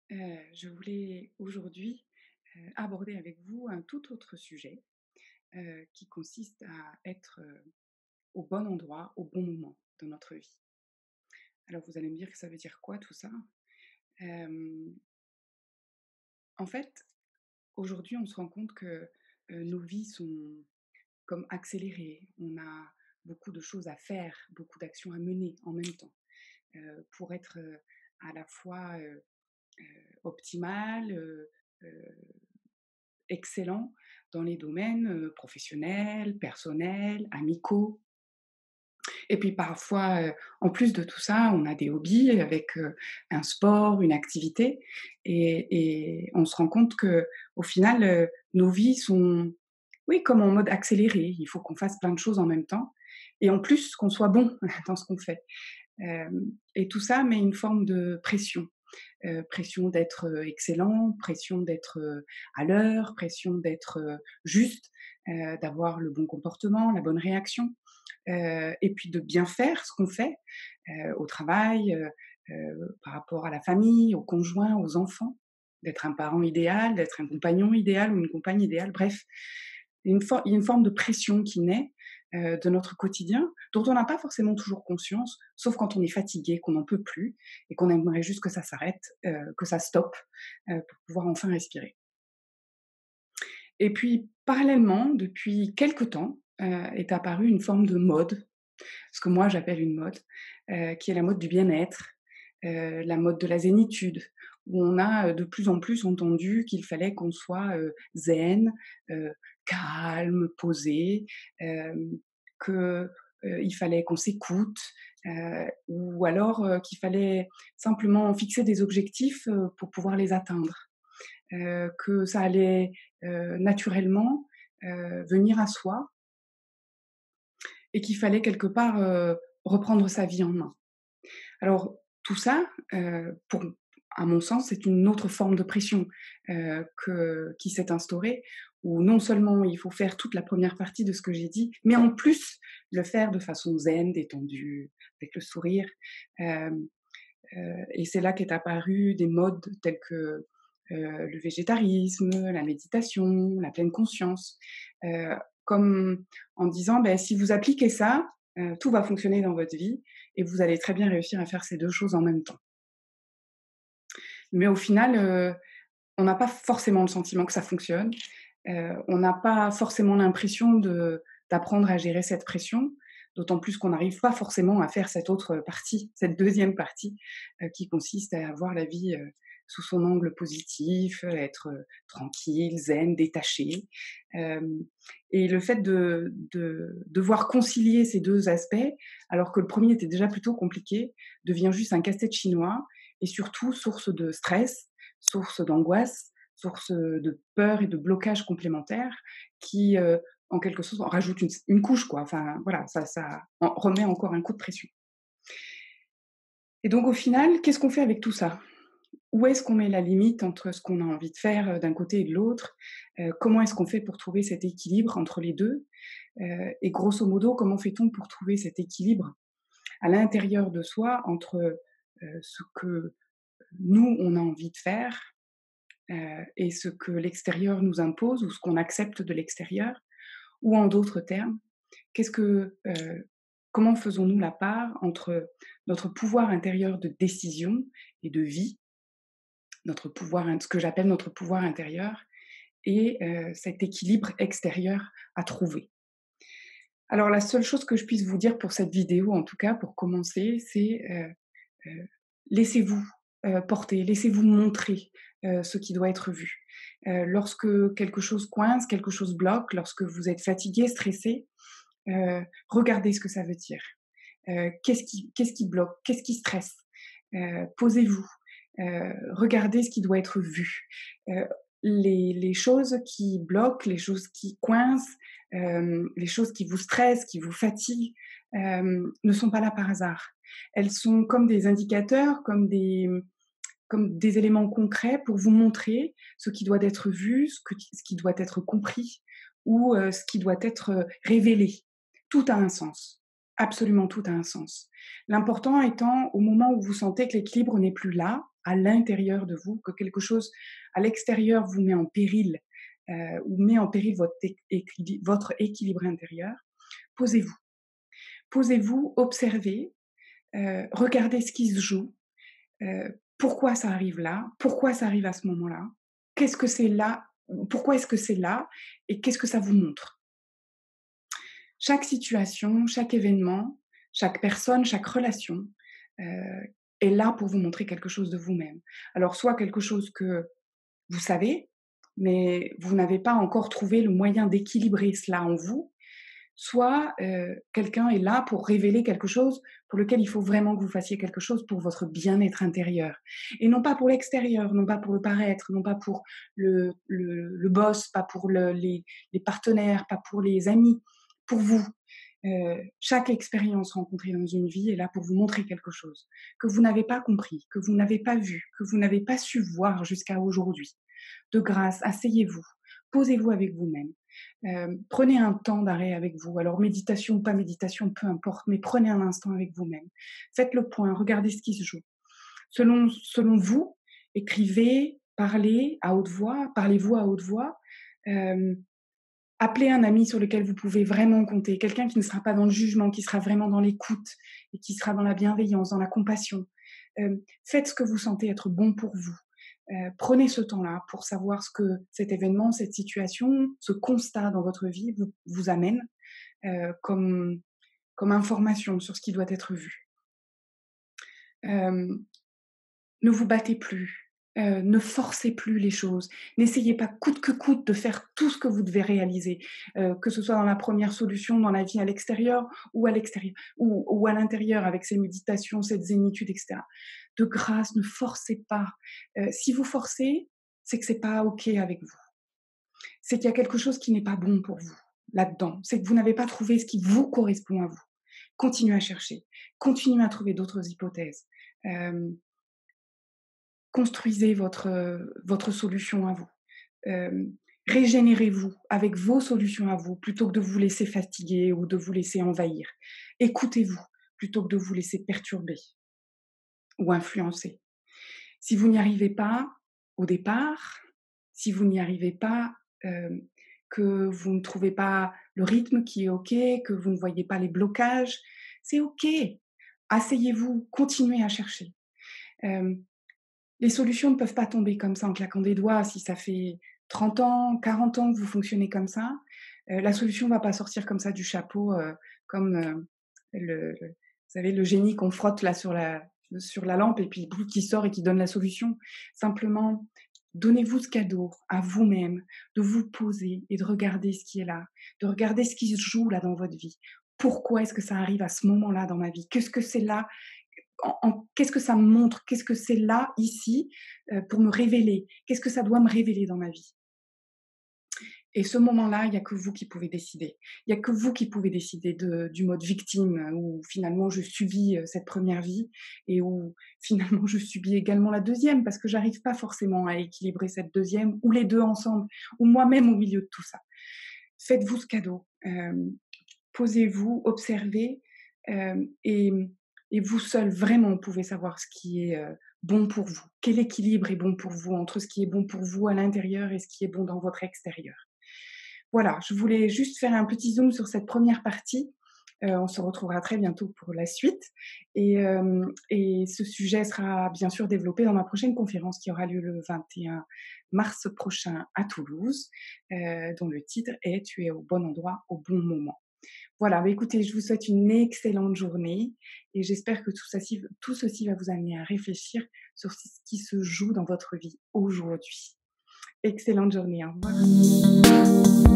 Je voulais aujourd'hui, aborder avec vous un tout autre sujet, qui consiste à être, au bon endroit, au bon moment dans notre vie. Alors vous allez me dire que ça veut dire quoi tout ça? Hem, En fait, aujourd'hui, on se rend compte que, nos vies sont comme accélérées. On a beaucoup de choses à faire, beaucoup d'actions à mener en même temps, pour être, à la fois, optimal, excellent dans les domaines, professionnels, personnels, amicaux et puis parfois, en plus de tout ça, on a des hobbies avec, un sport, une activité et on se rend compte qu'au final, nos vies sont, oui, comme en mode accéléré. Il faut qu'on fasse plein de choses en même temps et en plus qu'on soit bon dans ce qu'on fait. Et tout ça met une forme de pression. Pression d'être, excellent, pression d'être, à l'heure, pression d'être, juste, d'avoir le bon comportement, la bonne réaction, et puis de bien faire ce qu'on fait, au travail, par rapport à la famille, au conjoint, aux enfants, d'être un parent idéal, d'être un compagnon idéal ou une compagne idéale, bref. Il y a une forme de pression qui naît, de notre quotidien, dont on n'a pas forcément toujours conscience, sauf quand on est fatigué, qu'on n'en peut plus et qu'on aimerait juste que ça s'arrête, que ça stoppe, pour pouvoir enfin respirer. Et puis parallèlement, depuis quelque temps, est apparue une forme de mode, ce que moi j'appelle une mode, qui est la mode du bien-être, la mode de la zénitude, où on a, de plus en plus entendu qu'il fallait qu'on soit, zen, heu, calme, posé, hem, que, il fallait qu'on s'écoute, ou alors, qu'il fallait simplement fixer des objectifs, pour pouvoir les atteindre. Que ça allait, naturellement, venir à soi et qu'il fallait quelque part, reprendre sa vie en main. Alors tout ça, pour à mon sens, c'est une autre forme de pression, que qui s'est instaurée, où non seulement il faut faire toute la première partie de ce que j'ai dit, mais en plus le faire de façon zen, détendue, avec le sourire. Hem, et c'est là qu'est apparu des modes tels que, le végétarisme, la méditation, la pleine conscience, heu, comme en disant: «Beh, si vous appliquez ça, tout va fonctionner dans votre vie et vous allez très bien réussir à faire ces 2 choses en même temps». Mais au final, on n'a pas forcément le sentiment que ça fonctionne. On n'a pas forcément l'impression d'apprendre à gérer cette pression, d'autant plus qu'on n'arrive pas forcément à faire cette autre partie, cette deuxième partie, qui consiste à voir la vie, sous son angle positif, être, tranquille, zen, détaché. Hem Et le fait de devoir concilier ces 2 aspects, alors que le premier était déjà plutôt compliqué, devient juste un casse-tête chinois et surtout source de stress, source d'angoisse, source, de peur et de blocage complémentaires qui, en quelque sorte, en rajoutent une couche, quoi. Enfin, voilà, ça en remet encore un coup de pression. Et donc au final, qu'est-ce qu'on fait avec tout ça? Où est-ce qu'on met la limite entre ce qu'on a envie de faire, d'un côté et de l'autre? Comment est-ce qu'on fait pour trouver cet équilibre entre les 2? Et grosso modo, comment fait-on pour trouver cet équilibre à l'intérieur de soi entre, ce que nous, on a envie de faire, et ce que l'extérieur nous impose ou ce qu'on accepte de l'extérieur? Ou en d'autres termes, qu'est-ce que, comment faisons-nous la part entre notre pouvoir intérieur de décision et de vie, notre pouvoir ce que j'appelle notre pouvoir intérieur et cet équilibre extérieur à trouver? Alors la seule chose que je puisse vous dire pour cette vidéo, en tout cas pour commencer, c'est, laissez-vous, porter, laissez-vous montrer, ce qui doit être vu. Lorsque quelque chose coince, quelque chose bloque, lorsque vous êtes fatigué, stressé, regardez ce que ça veut dire. Qu'est-ce qui bloque? Qu'est-ce qui stresse? Posez-vous, regardez ce qui doit être vu. Heu, les choses qui bloquent, les choses qui coincent, les choses qui vous stressent, qui vous fatiguent, ne sont pas là par hasard. Elles sont comme des indicateurs, comme des éléments concrets pour vous montrer ce qui doit être vu, ce qui doit être compris ou, ce qui doit être, révélé. Tout a un sens. Absolument tout a un sens. L'important étant, au moment où vous sentez que l'équilibre n'est plus là, à l'intérieur de vous, que quelque chose à l'extérieur vous met en péril, ou met en péril votre équilibre intérieur, posez-vous. Posez-vous, observez, regardez ce qui se joue, pourquoi ça arrive là? Pourquoi ça arrive à ce moment-là? Qu'est-ce que c'est là? Pourquoi est-ce que c'est là? Et qu'est-ce que ça vous montre? Chaque situation, chaque événement, chaque personne, chaque relation, est là pour vous montrer quelque chose de vous-même. Alors soit quelque chose que vous savez, mais vous n'avez pas encore trouvé le moyen d'équilibrer cela en vous, soit, quelqu'un est là pour révéler quelque chose pour lequel il faut vraiment que vous fassiez quelque chose pour votre bien-être intérieur et non pas pour l'extérieur, non pas pour le paraître, non pas pour le boss, pas pour les partenaires, pas pour les amis, pour vous. Chaque expérience rencontrée dans une vie est là pour vous montrer quelque chose que vous n'avez pas compris, que vous n'avez pas vu, que vous n'avez pas su voir jusqu'à aujourd'hui. De grâce, asseyez-vous, posez-vous avec vous-même. Prenez un temps d'arrêt avec vous. Alors méditation ou pas méditation, peu importe, mais prenez un instant avec vous-même. Faites le point, regardez ce qui se joue. Selon vous, écrivez, parlez à haute voix, parlez-vous à haute voix. Appelez un ami sur lequel vous pouvez vraiment compter, quelqu'un qui ne sera pas dans le jugement, qui sera vraiment dans l'écoute et qui sera dans la bienveillance, dans la compassion. Faites ce que vous sentez être bon pour vous. Prenez ce temps-là pour savoir ce que cet événement, cette situation, ce constat dans votre vie vous amène comme, comme information sur ce qui doit être vu. Euh, Ne vous battez plus, ne forcez plus les choses. N'essayez pas coûte que coûte de faire tout ce que vous devez réaliser, que ce soit dans la première solution, dans la vie à l'extérieur ou à l'extérieur ou à l'intérieur avec ces méditations, cette zénitude, etc. De grâce, ne forcez pas. Si vous forcez, c'est que c'est pas OK avec vous. C'est qu'il y a quelque chose qui n'est pas bon pour vous là-dedans. C'est que vous n'avez pas trouvé ce qui vous correspond à vous. Continuez à chercher, continuez à trouver d'autres hypothèses. Hem Construisez votre solution à vous. Régénérez-vous avec vos solutions à vous, plutôt que de vous laisser fatiguer ou de vous laisser envahir. Écoutez-vous, plutôt que de vous laisser perturber ou influencer. Si vous n'y arrivez pas au départ, si vous n'y arrivez pas, que vous ne trouvez pas le rythme qui est OK, que vous ne voyez pas les blocages, c'est OK. Asseyez-vous, continuez à chercher. Hem Les solutions ne peuvent pas tomber comme ça en claquant des doigts. Si ça fait 30 ans, 40 ans que vous fonctionnez comme ça, la solution va pas sortir comme ça du chapeau, comme, vous savez, le génie qu'on frotte là sur la lampe et puis boum, qui sort et qui donne la solution. Simplement, donnez-vous ce cadeau à vous-même, de vous poser et de regarder ce qui est là, de regarder ce qui se joue là dans votre vie. Pourquoi est-ce que ça arrive à ce moment-là dans ma vie? Qu'est-ce que c'est là qu'est-ce que ça me montre? Qu'est-ce que c'est là, ici, pour me révéler? Qu'est-ce que ça doit me révéler dans ma vie? Et ce moment-là, il y a que vous qui pouvez décider. Il y a que vous qui pouvez décider du mode victime, où finalement je subis, cette première vie et où finalement je subis également la deuxième parce que j'arrive pas forcément à équilibrer cette deuxième ou les 2 ensemble ou moi-même au milieu de tout ça. Faites-vous ce cadeau, posez-vous, observez, hem et et vous seul vraiment pouvez savoir ce qui est, bon pour vous. Quel équilibre est bon pour vous entre ce qui est bon pour vous à l'intérieur et ce qui est bon dans votre extérieur. Voilà, je voulais juste faire un petit zoom sur cette première partie. On se retrouvera très bientôt pour la suite et ce sujet sera bien sûr développé dans ma prochaine conférence qui aura lieu le 21 mars prochain à Toulouse, dont le titre est «Tu es au bon endroit au bon moment». Voilà, bah, écoutez, je vous souhaite une excellente journée et j'espère que tout ceci va vous amener à réfléchir sur ce qui se joue dans votre vie aujourd'hui. Excellente journée, au revoir.